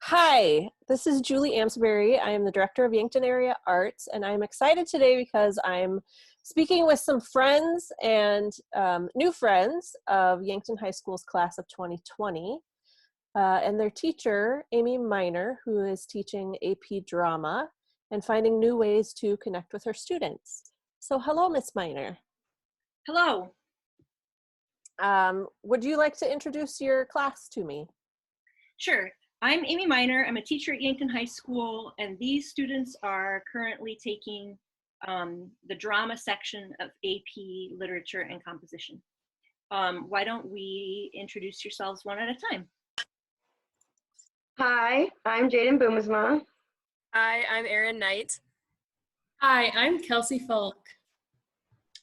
Hi, this is Julie Amsbury. I am the Director of Yankton Area Arts, and I'm excited today because I'm speaking with some friends and new friends of Yankton High School's class of 2020, and their teacher, Amy Miner, who is teaching AP Drama and finding new ways to connect with her students. So hello, Miss Miner. Hello. Would you like to introduce your class to me? Sure. I'm Amy Miner. I'm a teacher at Yankton High School, and these students are currently taking the drama section of AP Literature and Composition. Why don't we introduce yourselves one at a time? Hi, I'm Jaden Boomsma. Hi, I'm Erin Knight. Hi, I'm Kelsey Falk.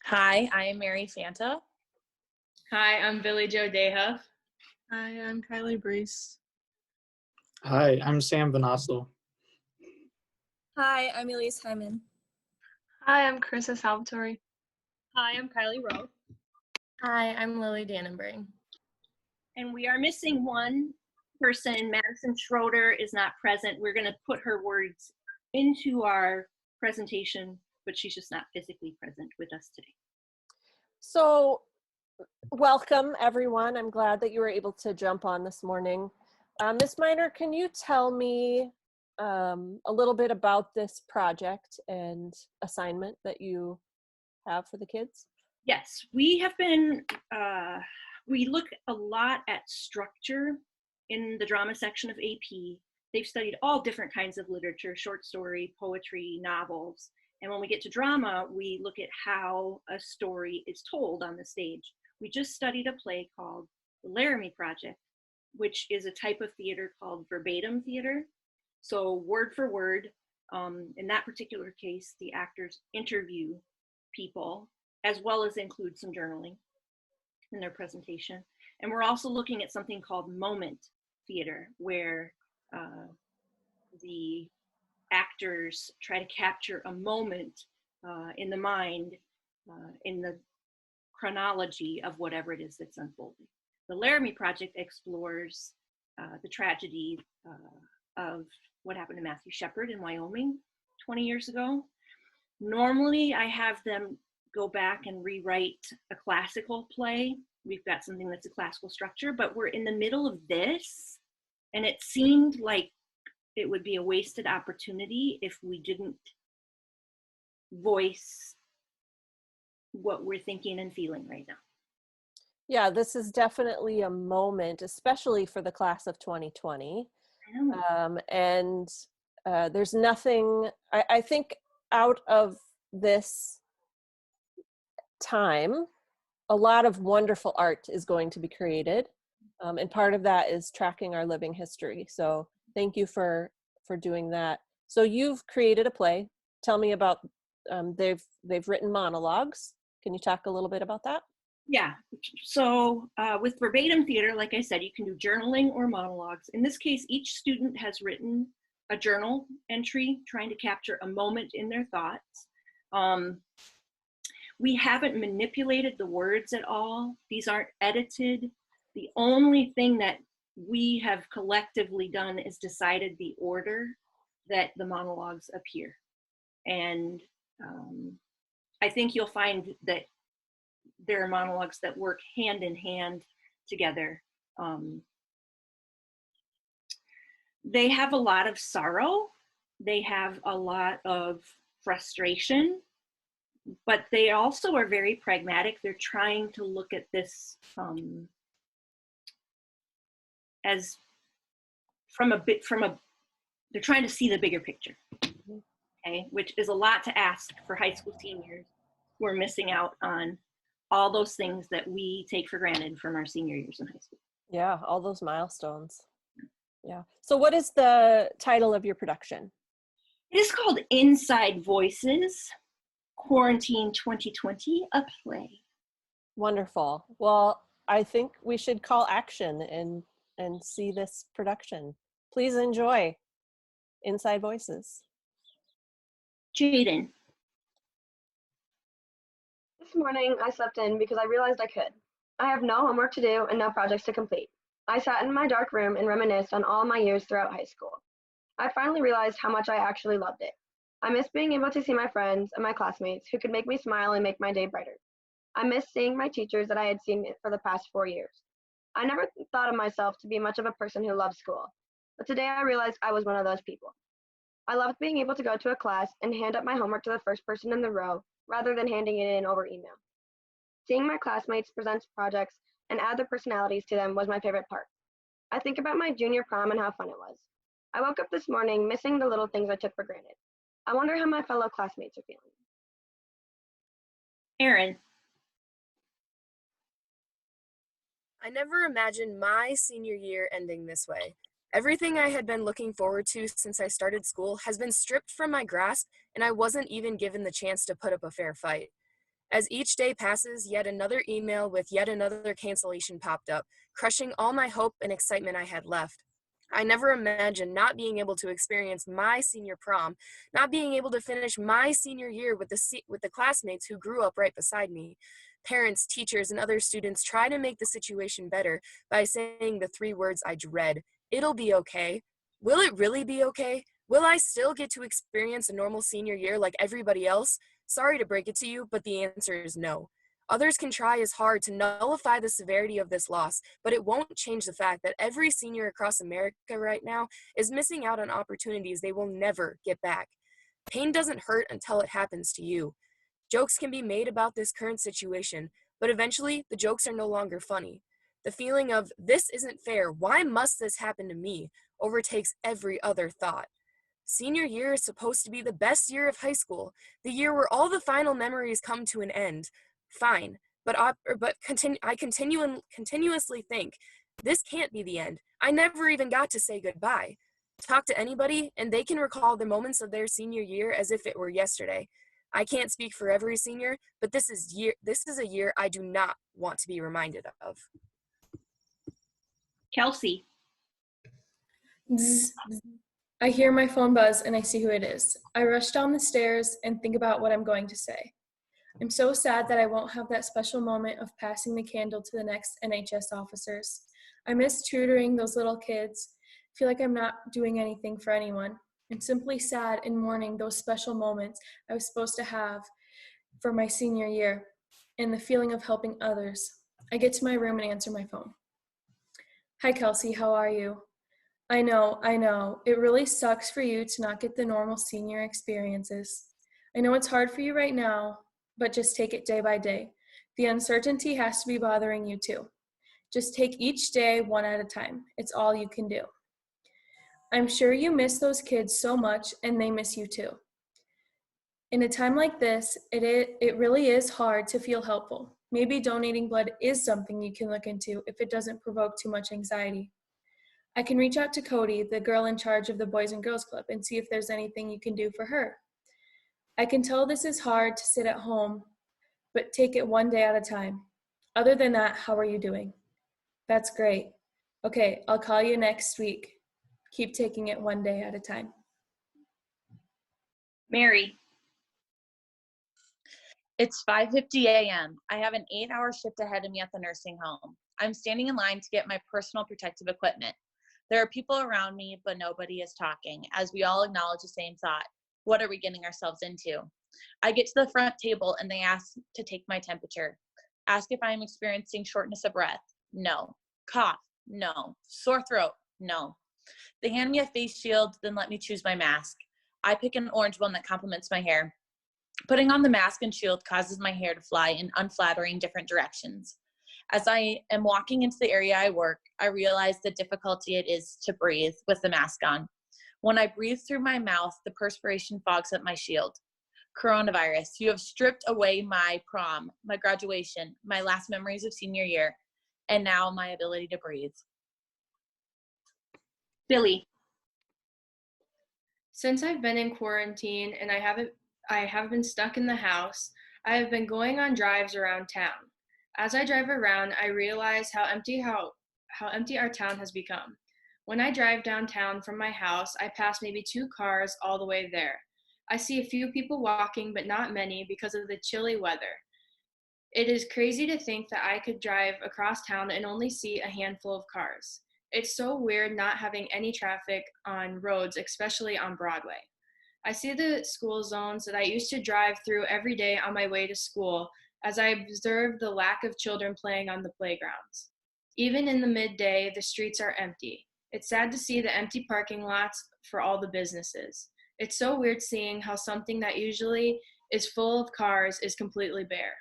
Hi, I'm Mary Fanta. Hi, I'm Billy Joe Deha. Hi, I'm Kylie Brees. Hi, I'm Sam Vanaslo. Hi, I'm Elise Hyman. Hi, I'm Carissa Salvatore. Hi, I'm Kylie Rowe. Hi, I'm Lily Dannenbring. And we are missing one person. Madison Schroeder is not present. We're going to put her words into our presentation, but she's just not physically present with us today. So, welcome everyone. I'm glad that you were able to jump on this morning. Ms. Miner, can you tell me a little bit about this project and assignment that you have for the kids? Yes, we have been, we look a lot at structure in the drama section of AP. They've studied all different kinds of literature, short story, poetry, novels. And when we get to drama, we look at how a story is told on the stage. We just studied a play called The Laramie Project, which is a type of theater called verbatim theater. So word for word, in that particular case, the actors interview people as well as include some journaling in their presentation. And we're also looking at something called moment theater, where the actors try to capture a moment in the mind, in the chronology of whatever it is that's unfolding. The Laramie Project explores the tragedy of what happened to Matthew Shepard in Wyoming 20 years ago. Normally, I have them go back and rewrite a classical play. We've got something that's a classical structure, but we're in the middle of this, and it seemed like it would be a wasted opportunity if we didn't voice what we're thinking and feeling right now. Yeah, this is definitely a moment, especially for the class of 2020. And there's nothing, I think out of this time, a lot of wonderful art is going to be created. And part of that is tracking our living history. So thank you for doing that. So you've created a play. Tell me about, they've written monologues. Can you talk a little bit about that? Yeah, so with verbatim theater, like I said, you can do journaling or monologues. In this case, each student has written a journal entry trying to capture a moment in their thoughts. We haven't manipulated the words at all. These aren't edited. The only thing that we have collectively done is decided the order that the monologues appear. And I think you'll find that there are monologues that work hand in hand together. They have a lot of sorrow. They have a lot of frustration, but they also are very pragmatic. They're trying to look at this as they're trying to see the bigger picture, okay? Which is a lot to ask for high school seniors who are missing out on all those things that we take for granted from our senior years in high school. Yeah, all those milestones. Yeah. So what is the title of your production? It is called Inside Voices, Quarantine 2020, a play. Wonderful. Well, I think we should call action and see this production. Please enjoy Inside Voices. Jaden. This morning, I slept in because I realized I could. I have no homework to do and no projects to complete. I sat in my dark room and reminisced on all my years throughout high school. I finally realized how much I actually loved it. I missed being able to see my friends and my classmates who could make me smile and make my day brighter. I missed seeing my teachers that I had seen for the past 4 years. I never thought of myself to be much of a person who loved school, but today I realized I was one of those people. I loved being able to go to a class and hand up my homework to the first person in the row rather than handing it in over email. Seeing my classmates present projects and add their personalities to them was my favorite part. I think about my junior prom and how fun it was. I woke up this morning missing the little things I took for granted. I wonder how my fellow classmates are feeling. Erin. I never imagined my senior year ending this way. Everything I had been looking forward to since I started school has been stripped from my grasp, and I wasn't even given the chance to put up a fair fight. As each day passes, yet another email with yet another cancellation popped up, crushing all my hope and excitement I had left. I never imagined not being able to experience my senior prom, not being able to finish my senior year with the classmates who grew up right beside me. Parents, teachers, and other students try to make the situation better by saying the three words I dread. It'll be okay. Will it really be okay? Will I still get to experience a normal senior year like everybody else? Sorry to break it to you, but the answer is no. Others can try as hard to nullify the severity of this loss, but it won't change the fact that every senior across America right now is missing out on opportunities they will never get back. Pain doesn't hurt until it happens to you. Jokes can be made about this current situation, but eventually the jokes are no longer funny. The feeling of, this isn't fair, why must this happen to me, overtakes every other thought. Senior year is supposed to be the best year of high school, the year where all the final memories come to an end. Fine, but I continuously think, this can't be the end. I never even got to say goodbye. Talk to anybody, and they can recall the moments of their senior year as if it were yesterday. I can't speak for every senior, but this is a year I do not want to be reminded of. Kelsey. Zzz, zzz. I hear my phone buzz and I see who it is. I rush down the stairs and think about what I'm going to say. I'm so sad that I won't have that special moment of passing the candle to the next NHS officers. I miss tutoring those little kids, feel like I'm not doing anything for anyone. I'm simply sad and mourning those special moments I was supposed to have for my senior year and the feeling of helping others. I get to my room and answer my phone. Hi, Kelsey, how are you? I know. It really sucks for you to not get the normal senior experiences. I know it's hard for you right now, but just take it day by day. The uncertainty has to be bothering you too. Just take each day one at a time. It's all you can do. I'm sure you miss those kids so much and they miss you too. In a time like this, it really is hard to feel helpful. Maybe donating blood is something you can look into if it doesn't provoke too much anxiety. I can reach out to Cody, the girl in charge of the Boys and Girls Club, and see if there's anything you can do for her. I can tell this is hard to sit at home, but take it one day at a time. Other than that, how are you doing? That's great. Okay, I'll call you next week. Keep taking it one day at a time. Mary. It's 5:50 a.m. I have an 8-hour shift ahead of me at the nursing home. I'm standing in line to get my personal protective equipment. There are people around me, but nobody is talking, as we all acknowledge the same thought. What are we getting ourselves into? I get to the front table and they ask to take my temperature. Ask if I am experiencing shortness of breath. No. Cough. No. Sore throat. No. They hand me a face shield, then let me choose my mask. I pick an orange one that complements my hair. Putting on the mask and shield causes my hair to fly in unflattering different directions. As I am walking into the area I work, I realize the difficulty it is to breathe with the mask on. When I breathe through my mouth, the perspiration fogs up my shield. Coronavirus, you have stripped away my prom, my graduation, my last memories of senior year, and now my ability to breathe. Billy. Since I've been in quarantine and I have been stuck in the house, I have been going on drives around town. As I drive around, I realize how empty our town has become. When I drive downtown from my house, I pass maybe 2 cars all the way there. I see a few people walking, but not many because of the chilly weather. It is crazy to think that I could drive across town and only see a handful of cars. It's so weird not having any traffic on roads, especially on Broadway. I see the school zones that I used to drive through every day on my way to school as I observe the lack of children playing on the playgrounds. Even in the midday, the streets are empty. It's sad to see the empty parking lots for all the businesses. It's so weird seeing how something that usually is full of cars is completely bare.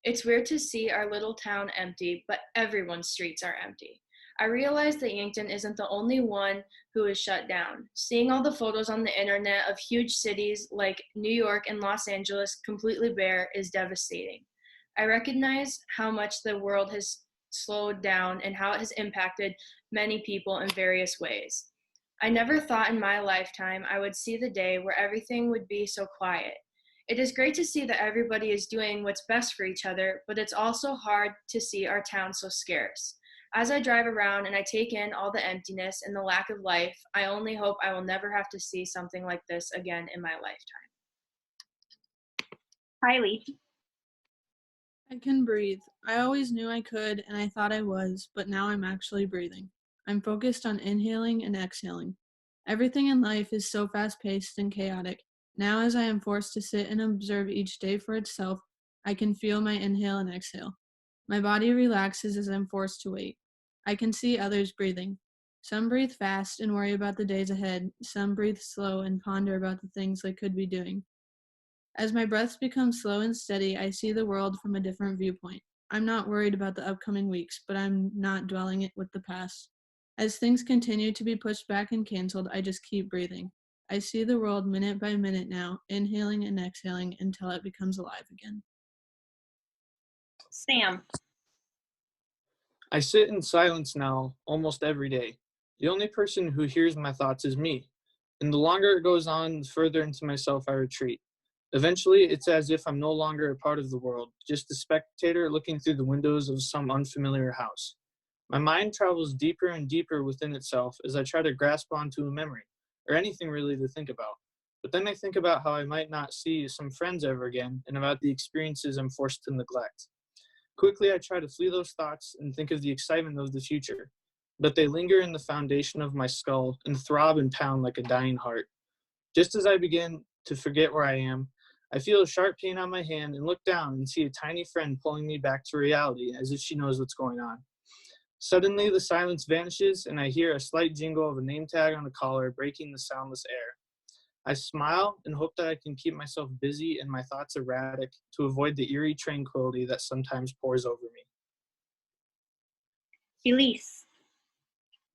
It's weird to see our little town empty, but everyone's streets are empty. I realize that Yankton isn't the only one who is shut down. Seeing all the photos on the internet of huge cities like New York and Los Angeles completely bare is devastating. I recognize how much the world has slowed down and how it has impacted many people in various ways. I never thought in my lifetime I would see the day where everything would be so quiet. It is great to see that everybody is doing what's best for each other, but it's also hard to see our town so scarce. As I drive around and I take in all the emptiness and the lack of life, I only hope I will never have to see something like this again in my lifetime. Kylie. I can breathe. I always knew I could, and I thought I was, but now I'm actually breathing. I'm focused on inhaling and exhaling. Everything in life is so fast-paced and chaotic. Now, as I am forced to sit and observe each day for itself, I can feel my inhale and exhale. My body relaxes as I'm forced to wait. I can see others breathing. Some breathe fast and worry about the days ahead. Some breathe slow and ponder about the things they could be doing. As my breaths become slow and steady, I see the world from a different viewpoint. I'm not worried about the upcoming weeks, but I'm not dwelling it with the past. As things continue to be pushed back and canceled, I just keep breathing. I see the world minute by minute now, inhaling and exhaling until it becomes alive again. Sam. I sit in silence now almost every day. The only person who hears my thoughts is me. And the longer it goes on, the further into myself I retreat. Eventually, it's as if I'm no longer a part of the world, just a spectator looking through the windows of some unfamiliar house. My mind travels deeper and deeper within itself as I try to grasp onto a memory, or anything really to think about. But then I think about how I might not see some friends ever again, and about the experiences I'm forced to neglect. Quickly, I try to flee those thoughts and think of the excitement of the future, but they linger in the foundation of my skull and throb and pound like a dying heart. Just as I begin to forget where I am, I feel a sharp pain on my hand and look down and see a tiny friend pulling me back to reality as if she knows what's going on. Suddenly, the silence vanishes and I hear a slight jingle of a name tag on the collar breaking the soundless air. I smile and hope that I can keep myself busy and my thoughts erratic to avoid the eerie tranquility that sometimes pours over me. Elise.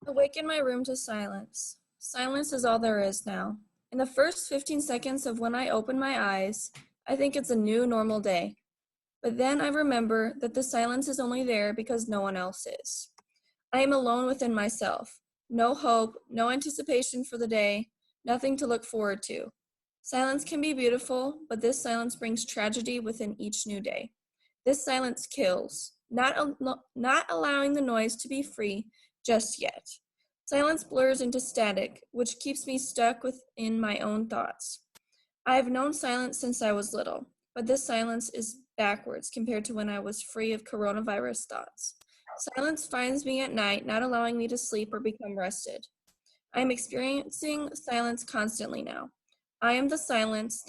Awake in my room to silence. Silence is all there is now. In the first 15 seconds of when I open my eyes, I think it's a new normal day. But then I remember that the silence is only there because no one else is. I am alone within myself. No hope, no anticipation for the day, nothing to look forward to. Silence can be beautiful, but this silence brings tragedy within each new day. This silence kills, not allowing the noise to be free just yet. Silence blurs into static, which keeps me stuck within my own thoughts. I have known silence since I was little, but this silence is backwards compared to when I was free of coronavirus thoughts. Silence finds me at night, not allowing me to sleep or become rested. I am experiencing silence constantly now. I am the silence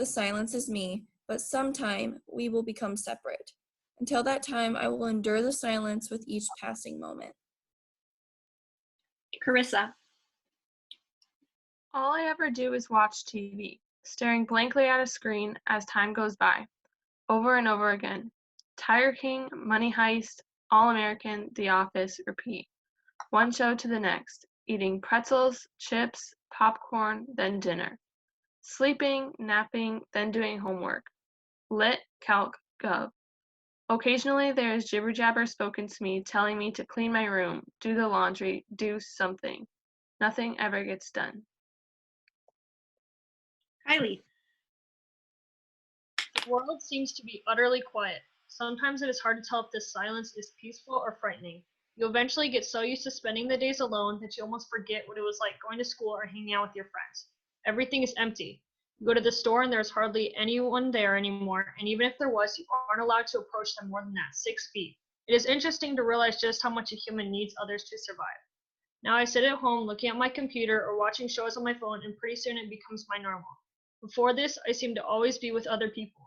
is me, but sometime we will become separate. Until that time, I will endure the silence with each passing moment. Carissa. All I ever do is watch TV, staring blankly at a screen as time goes by, over and over again. Tiger King, Money Heist, All American, The Office, repeat. One show to the next, eating pretzels, chips, popcorn, then dinner. Sleeping, napping, then doing homework. Lit, calc, gov. Occasionally there is jibber jabber spoken to me telling me to clean my room, do the laundry, do something. Nothing ever gets done. Kylie. The world seems to be utterly quiet. Sometimes it is hard to tell if this silence is peaceful or frightening. You eventually get so used to spending the days alone that you almost forget what it was like going to school or hanging out with your friends. Everything is empty. You go to the store and there's hardly anyone there anymore, and even if there was, you aren't allowed to approach them more than that, 6 feet. It is interesting to realize just how much a human needs others to survive. Now I sit at home looking at my computer or watching shows on my phone, and pretty soon it becomes my normal. Before this, I seem to always be with other people.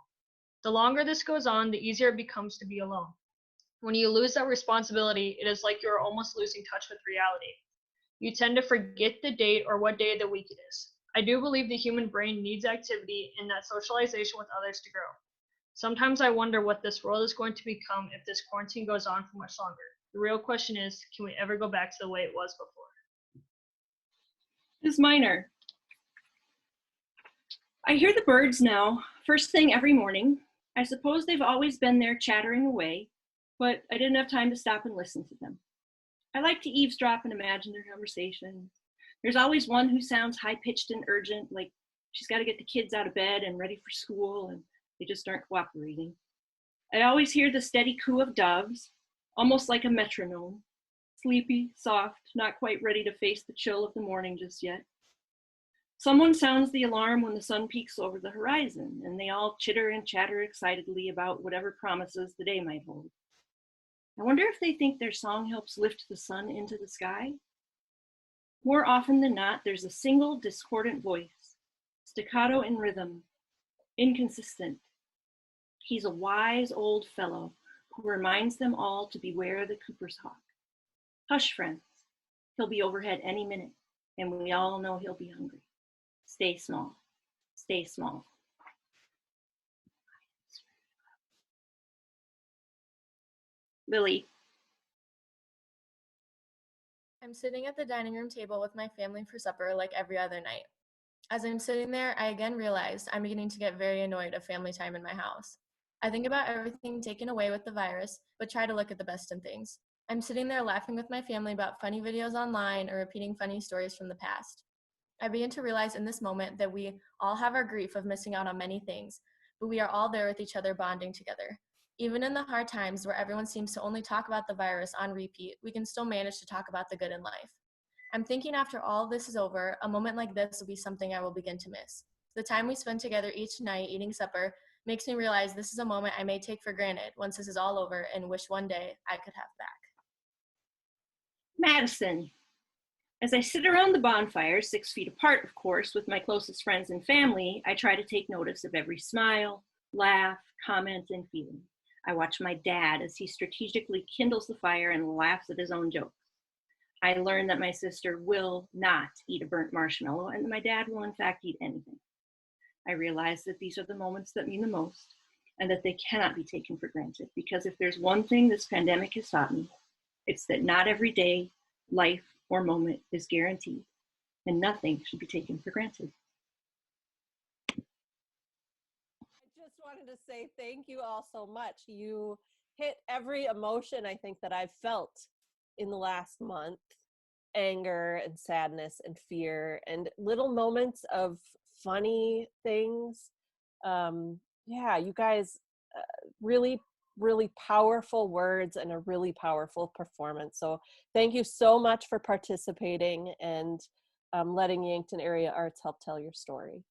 The longer this goes on, the easier it becomes to be alone. When you lose that responsibility, it is like you are almost losing touch with reality. You tend to forget the date or what day of the week it is. I do believe the human brain needs activity and that socialization with others to grow. Sometimes I wonder what this world is going to become if this quarantine goes on for much longer. The real question is, can we ever go back to the way it was before? This is Minor. I hear the birds now, first thing every morning. I suppose they've always been there chattering away, but I didn't have time to stop and listen to them. I like to eavesdrop and imagine their conversations. There's always one who sounds high-pitched and urgent, like she's got to get the kids out of bed and ready for school, and they just aren't cooperating. I always hear the steady coo of doves, almost like a metronome, sleepy, soft, not quite ready to face the chill of the morning just yet. Someone sounds the alarm when the sun peeks over the horizon, and they all chitter and chatter excitedly about whatever promises the day might hold. I wonder if they think their song helps lift the sun into the sky? More often than not, there's a single discordant voice, staccato in rhythm, inconsistent. He's a wise old fellow who reminds them all to beware the Cooper's hawk. Hush, friends, he'll be overhead any minute, and we all know he'll be hungry. Stay small, stay small. Lily. I'm sitting at the dining room table with my family for supper like every other night. As I'm sitting there, I again realized I'm beginning to get very annoyed of family time in my house. I think about everything taken away with the virus, but try to look at the best in things. I'm sitting there laughing with my family about funny videos online or repeating funny stories from the past. I begin to realize in this moment that we all have our grief of missing out on many things, but we are all there with each other bonding together. Even in the hard times where everyone seems to only talk about the virus on repeat, we can still manage to talk about the good in life. I'm thinking after all this is over, a moment like this will be something I will begin to miss. The time we spend together each night eating supper makes me realize this is a moment I may take for granted once this is all over and wish one day I could have back. Madison. As I sit around the bonfire, 6 feet apart, of course, with my closest friends and family, I try to take notice of every smile, laugh, comment, and feeling. I watch my dad as he strategically kindles the fire and laughs at his own jokes. I learn that my sister will not eat a burnt marshmallow, and that my dad will in fact eat anything. I realize that these are the moments that mean the most, and that they cannot be taken for granted, because if there's one thing this pandemic has taught me, it's that not every day, life, or moment is guaranteed, and nothing should be taken for granted. I just wanted to say thank you all so much. You hit every emotion I think that I've felt in the last month. Anger and sadness and fear and little moments of funny things. Yeah, you guys, really powerful words and a really powerful performance. So thank you so much for participating and letting Yankton Area Arts help tell your story.